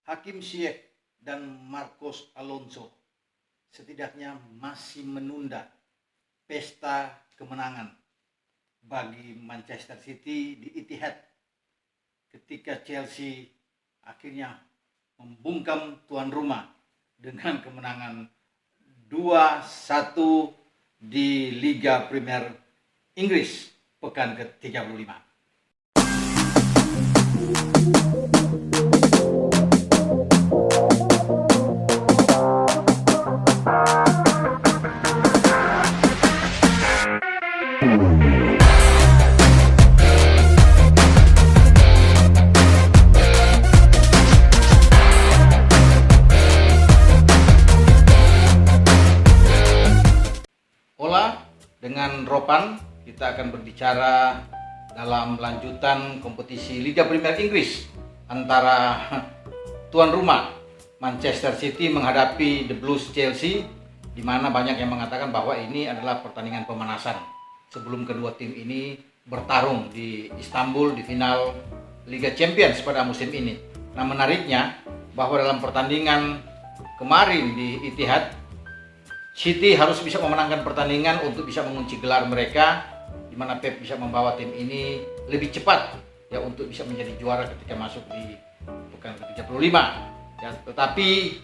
Hakim Ziyech dan Marcos Alonso setidaknya masih menunda pesta kemenangan bagi Manchester City di Etihad ketika Chelsea akhirnya membungkam tuan rumah dengan kemenangan 2-1 di Liga Premier Inggris pekan ke-35. Dengan Ropan kita akan berbicara dalam lanjutan kompetisi Liga Premier Inggris antara tuan rumah Manchester City menghadapi The Blues Chelsea, di mana banyak yang mengatakan bahwa ini adalah pertandingan pemanasan sebelum kedua tim ini bertarung di Istanbul di final Liga Champions pada musim ini. Nah, menariknya bahwa dalam pertandingan kemarin di Etihad, City harus bisa memenangkan pertandingan untuk bisa mengunci gelar mereka, di mana Pep bisa membawa tim ini lebih cepat ya untuk bisa menjadi juara ketika masuk di pekan ke-35. Ya, tetapi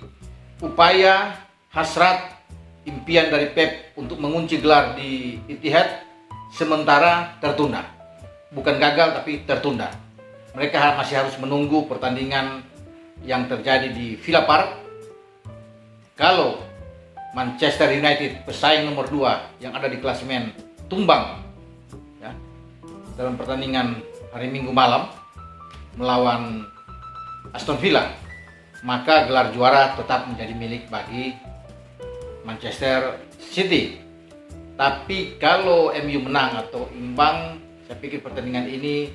upaya, hasrat, impian dari Pep untuk mengunci gelar di Etihad sementara tertunda. Bukan gagal tapi tertunda. Mereka masih harus menunggu pertandingan yang terjadi di Villa Park. Kalau Manchester United, pesaing nomor 2 yang ada di klasemen, tumbang ya, dalam pertandingan hari Minggu malam melawan Aston Villa, maka gelar juara tetap menjadi milik bagi Manchester City. Tapi kalau MU menang atau imbang, saya pikir pertandingan ini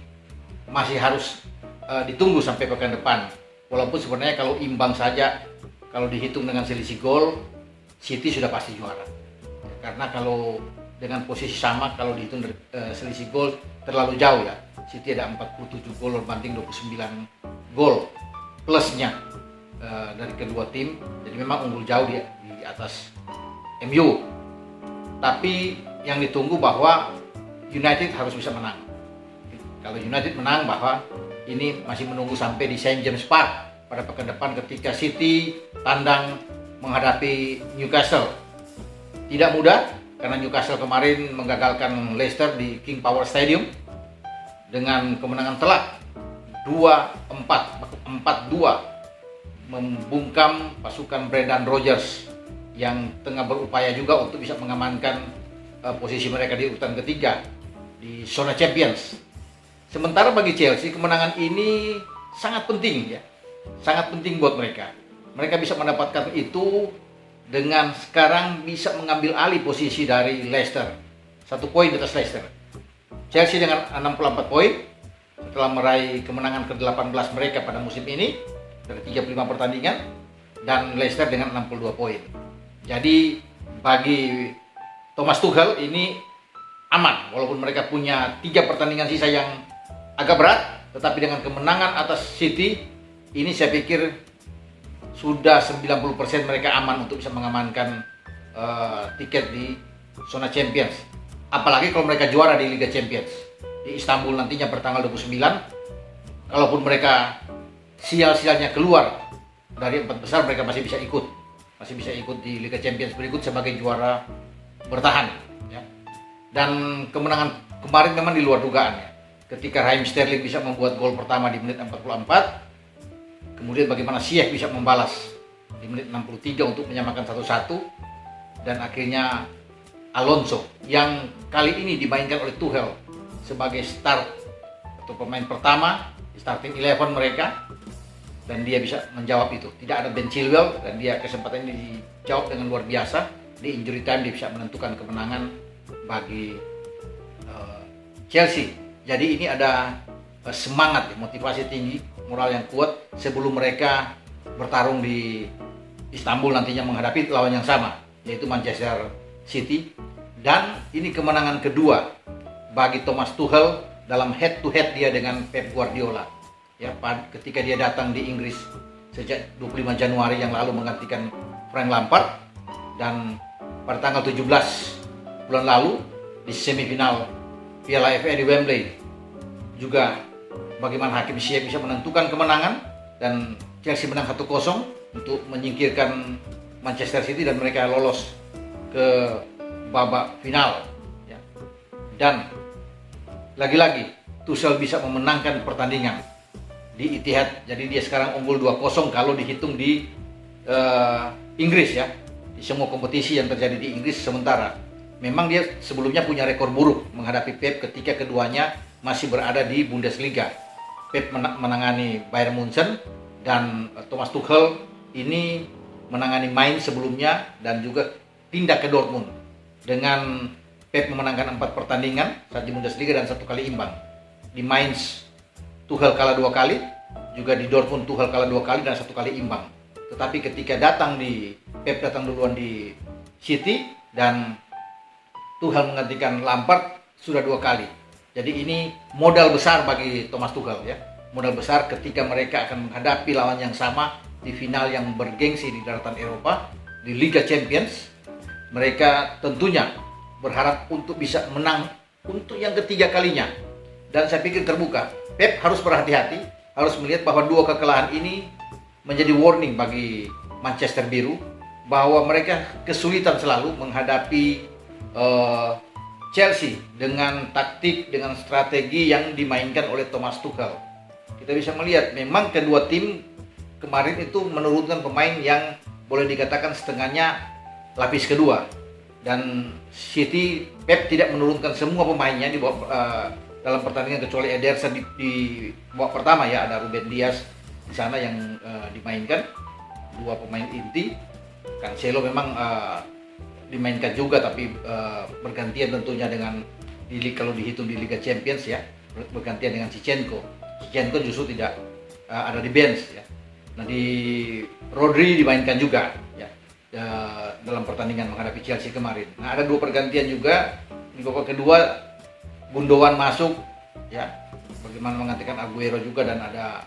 masih harus ditunggu sampai pekan depan. Walaupun sebenarnya kalau imbang saja, kalau dihitung dengan selisih gol, City sudah pasti juara. Karena kalau dengan posisi sama, kalau dihitung selisih gol terlalu jauh ya. City ada 47 gol berbanding 29 gol plusnya dari kedua tim. Jadi memang unggul jauh di atas MU. Tapi yang ditunggu bahwa United harus bisa menang. Kalau United menang, bahwa ini masih menunggu sampai di St. James Park pada pekan depan ketika City tandang menghadapi Newcastle. Tidak mudah karena Newcastle kemarin menggagalkan Leicester di King Power Stadium dengan kemenangan telak 4-2 membungkam pasukan Brendan Rodgers yang tengah berupaya juga untuk bisa mengamankan posisi mereka di urutan ketiga di zona Champions. Sementara bagi Chelsea kemenangan ini sangat penting ya. Sangat penting buat mereka. Mereka bisa mendapatkan itu dengan sekarang bisa mengambil alih posisi dari Leicester. 1 poin di atas Leicester. Chelsea dengan 64 poin setelah meraih kemenangan ke-18 mereka pada musim ini dari 35 pertandingan, dan Leicester dengan 62 poin. Jadi bagi Thomas Tuchel ini aman, walaupun mereka punya 3 pertandingan sisa yang agak berat, tetapi dengan kemenangan atas City ini saya pikir sudah 90% mereka aman untuk bisa mengamankan tiket di zona Champions. Apalagi kalau mereka juara di Liga Champions di Istanbul nantinya bertanggal 29. Kalaupun mereka sial-sialnya keluar dari 4 besar, mereka masih bisa ikut di Liga Champions berikut sebagai juara bertahan ya. Dan kemenangan kemarin memang di luar dugaan ya. Ketika Raheem Sterling bisa membuat gol pertama di menit 44, kemudian bagaimana Ziyech bisa membalas di menit 63 untuk menyamakan 1-1, dan akhirnya Alonso yang kali ini dimainkan oleh Tuchel sebagai start atau pemain pertama di starting 11 mereka, dan dia bisa menjawab itu. Tidak ada Ben Chilwell, dan dia kesempatan ini dijawab dengan luar biasa. Di injury time dia bisa menentukan kemenangan bagi Chelsea. Jadi ini ada semangat, motivasi tinggi, moral yang kuat sebelum mereka bertarung di Istanbul nantinya menghadapi lawan yang sama, yaitu Manchester City. Dan ini kemenangan kedua bagi Thomas Tuchel dalam head to head dia dengan Pep Guardiola. Ya, ketika dia datang di Inggris sejak 25 Januari yang lalu menggantikan Frank Lampard, dan pada tanggal 17 bulan lalu di semifinal Piala FA di Wembley juga bagaimana Hakim Ziyech bisa menentukan kemenangan dan Chelsea menang 1-0 untuk menyingkirkan Manchester City dan mereka lolos ke babak final ya. Dan lagi-lagi Tuchel bisa memenangkan pertandingan di Etihad, jadi dia sekarang unggul 2-0 kalau dihitung di Inggris ya, di semua kompetisi yang terjadi di Inggris. Sementara memang dia sebelumnya punya rekor buruk menghadapi Pep ketika keduanya masih berada di Bundesliga. Pep menangani Bayern Munchen dan Thomas Tuchel ini menangani Mainz sebelumnya dan juga pindah ke Dortmund. Dengan Pep memenangkan 4 pertandingan saat di Bundesliga dan 1 kali imbang. Di Mainz Tuchel kalah 2 kali, juga di Dortmund Tuchel kalah 2 kali dan 1 kali imbang. Tetapi ketika Pep datang duluan di City dan Tuchel menggantikan Lampard sudah 2 kali. Jadi ini modal besar bagi Thomas Tuchel ya. Modal besar ketika mereka akan menghadapi lawan yang sama di final yang bergengsi di daratan Eropa, di Liga Champions. Mereka tentunya berharap untuk bisa menang untuk yang ketiga kalinya. Dan saya pikir terbuka, Pep harus berhati-hati, harus melihat bahwa 2 kekalahan ini menjadi warning bagi Manchester Biru, bahwa mereka kesulitan selalu menghadapi Chelsea dengan taktik, dengan strategi yang dimainkan oleh Thomas Tuchel. Kita bisa melihat memang kedua tim kemarin itu menurunkan pemain yang boleh dikatakan setengahnya lapis kedua, dan City Pep tidak menurunkan semua pemainnya di dalam pertandingan kecuali Ederson di babak pertama ya, ada Ruben Dias di sana yang dimainkan, 2 pemain inti. Cancelo memang dimainkan juga tapi bergantian tentunya dengan kalau dihitung di Liga Champions ya, bergantian dengan Zinchenko justru tidak ada di bench ya. Nah, di Rodri dimainkan juga ya dalam pertandingan menghadapi Chelsea kemarin. Nah, ada 2 pergantian juga di babak kedua. Gundogan masuk ya, bagaimana menggantikan Aguero juga, dan ada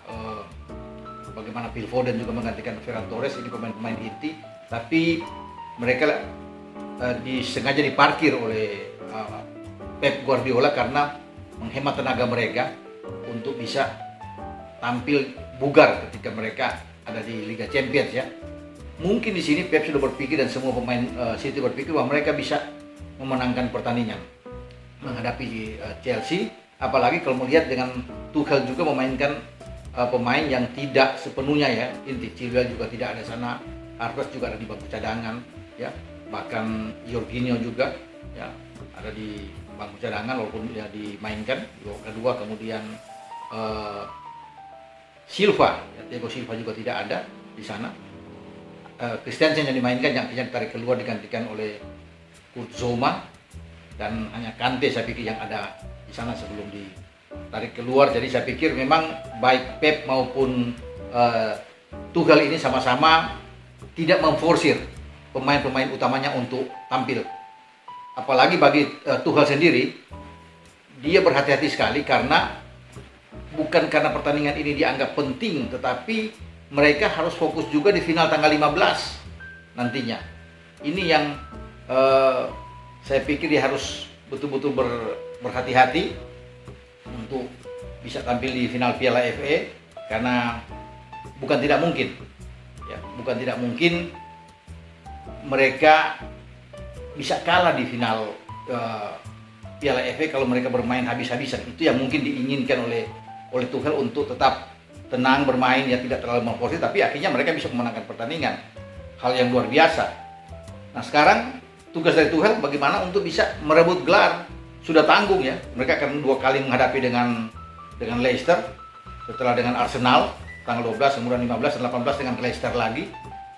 bagaimana Phil Foden juga menggantikan Ferran Torres. Ini pemain-pemain inti, tapi mereka disengaja diparkir oleh Pep Guardiola karena menghemat tenaga mereka untuk bisa tampil bugar ketika mereka ada di Liga Champions ya. Mungkin di sini Pep sudah berpikir dan semua pemain City berpikir bahwa mereka bisa memenangkan pertandingan menghadapi Chelsea, apalagi kalau melihat dengan Tuchel juga memainkan pemain yang tidak sepenuhnya ya inti. Chilwell juga tidak ada sana, Havertz juga ada di bangku cadangan ya, bahkan Jorginho juga ya ada di bangku cadangan walaupun ya dimainkan di babak kedua. Kemudian Silva ya, Thiago Silva juga tidak ada di sana. Christensen yang dimainkan yang akhirnya ditarik keluar digantikan oleh Kurt Zouma, dan hanya Kante saya pikir yang ada di sana sebelum ditarik keluar. Jadi saya pikir memang baik Pep maupun Tuchel ini sama-sama tidak memforsir pemain-pemain utamanya untuk tampil. Apalagi bagi Tuchel sendiri, dia berhati-hati sekali karena bukan karena pertandingan ini dianggap penting, tetapi mereka harus fokus juga di final tanggal 15 nantinya. Ini yang saya pikir dia harus betul-betul berhati-hati untuk bisa tampil di final Piala FA, karena bukan tidak mungkin mereka bisa kalah di final Piala FA kalau mereka bermain habis-habisan. Itu yang mungkin diinginkan oleh Tuchel untuk tetap tenang bermain ya, tidak terlalu memforsir, tapi akhirnya mereka bisa memenangkan pertandingan. Hal yang luar biasa. Nah, sekarang tugas dari Tuchel bagaimana untuk bisa merebut gelar. Sudah tanggung ya. Mereka akan 2 kali menghadapi dengan Leicester, setelah dengan Arsenal tanggal 12, kemudian 15 dan 18 dengan Leicester lagi.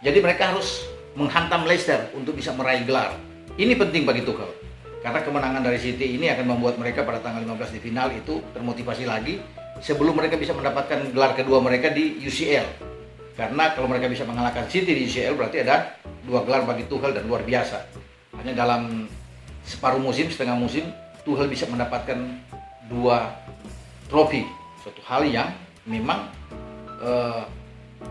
Jadi mereka harus menghantam Leicester untuk bisa meraih gelar. Ini penting bagi Tuchel, karena kemenangan dari City ini akan membuat mereka pada tanggal 15 di final itu termotivasi lagi sebelum mereka bisa mendapatkan gelar kedua mereka di UCL. Karena kalau mereka bisa mengalahkan City di UCL berarti ada 2 gelar bagi Tuchel, dan luar biasa. Hanya dalam separuh musim, setengah musim, Tuchel bisa mendapatkan 2 trofi. Suatu hal yang memang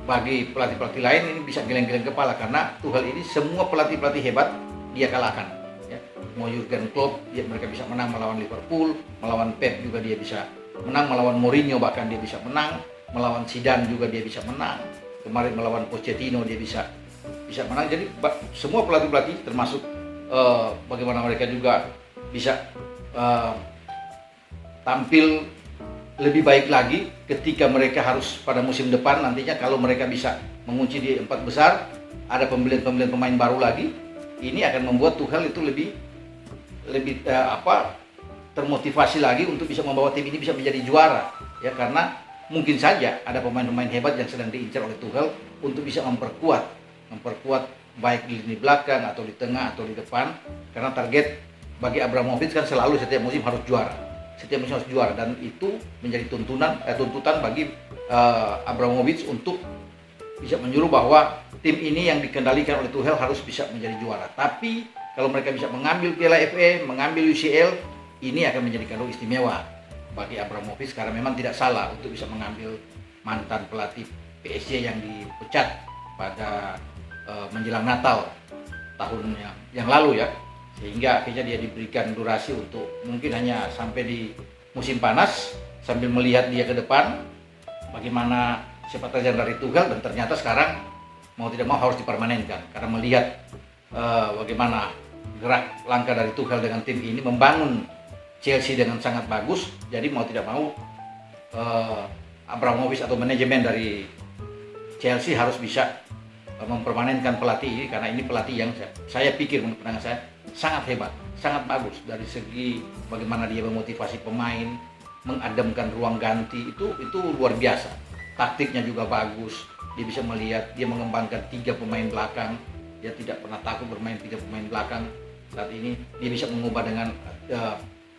bagi pelatih-pelatih lain ini bisa geleng-geleng kepala, karena Tuchel ini semua pelatih-pelatih hebat dia kalahkan. Ya. Mau Jurgen Klopp mereka bisa menang melawan Liverpool, melawan Pep juga dia bisa menang, melawan Mourinho bahkan dia bisa menang, melawan Zidane juga dia bisa menang. Kemarin melawan Pochettino dia bisa menang. Jadi semua pelatih-pelatih termasuk bagaimana mereka juga bisa tampil lebih baik lagi ketika mereka harus pada musim depan nantinya, kalau mereka bisa mengunci di 4 besar, ada pembelian pemain baru lagi, ini akan membuat Tuchel itu lebih termotivasi lagi untuk bisa membawa tim ini bisa menjadi juara, ya, karena mungkin saja ada pemain-pemain hebat yang sedang diincar oleh Tuchel untuk bisa memperkuat baik di lini belakang atau di tengah atau di depan, karena target bagi Abramovich kan selalu setiap musim harus juara, dan itu menjadi tuntutan bagi Abramovich untuk bisa menyuruh bahwa tim ini yang dikendalikan oleh Tuchel harus bisa menjadi juara. Tapi kalau mereka bisa mengambil Piala FA, mengambil UCL, ini akan menjadi kado istimewa bagi Abramovich, karena memang tidak salah untuk bisa mengambil mantan pelatih PSG yang dipecat pada menjelang Natal tahun yang lalu, ya, sehingga akhirnya dia diberikan durasi untuk mungkin hanya sampai di musim panas sambil melihat dia ke depan bagaimana sepak terjang dari Tuchel, dan ternyata sekarang mau tidak mau harus dipermanenkan karena melihat bagaimana gerak langkah dari Tuchel dengan tim ini membangun Chelsea dengan sangat bagus. Jadi mau tidak mau Abramovich atau manajemen dari Chelsea harus bisa mempermanenkan pelatih ini, karena ini pelatih yang saya pikir menurut pandangan saya sangat hebat, sangat bagus dari segi bagaimana dia memotivasi pemain, mengademkan ruang ganti, itu luar biasa. Taktiknya juga bagus, dia bisa melihat, dia mengembangkan 3 pemain belakang, dia tidak pernah takut bermain 3 pemain belakang. Saat ini dia bisa mengubah dengan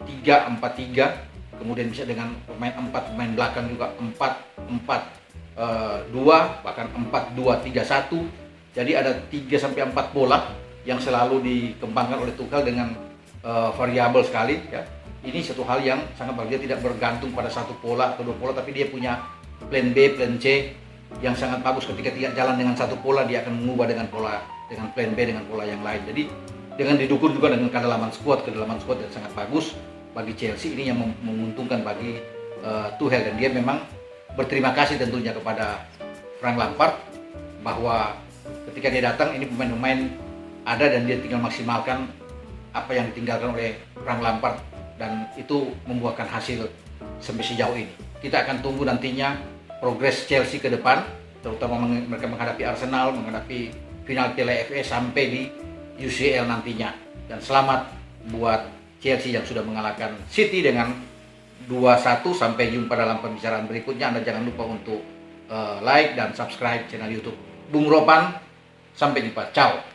3-4-3, kemudian bisa dengan 4 pemain belakang juga 4-4-2, bahkan 4-2-3-1. Jadi ada 3-4 pola yang selalu dikembangkan oleh Tuchel dengan variabel sekali, ya. Ini satu hal yang sangat bagus, dia tidak bergantung pada satu pola atau 2 pola, tapi dia punya plan B, plan C yang sangat bagus. Ketika tidak jalan dengan satu pola, dia akan mengubah dengan plan B dengan pola yang lain. Jadi dengan didukung juga dengan kedalaman squad yang sangat bagus bagi Chelsea, ini yang menguntungkan bagi Tuchel, dan dia memang berterima kasih tentunya kepada Frank Lampard bahwa ketika dia datang ini pemain-pemain ada dan dia tinggal maksimalkan apa yang ditinggalkan oleh Frank Lampard, dan itu membuahkan hasil sampai sejauh ini. Kita akan tunggu nantinya progres Chelsea ke depan, terutama mereka menghadapi Arsenal, menghadapi final Piala FA sampai di UCL nantinya. Dan selamat buat Chelsea yang sudah mengalahkan City dengan 2-1. Sampai jumpa dalam pembicaraan berikutnya. Anda jangan lupa untuk like dan subscribe channel YouTube Bung Ropan. Sampai jumpa, ciao.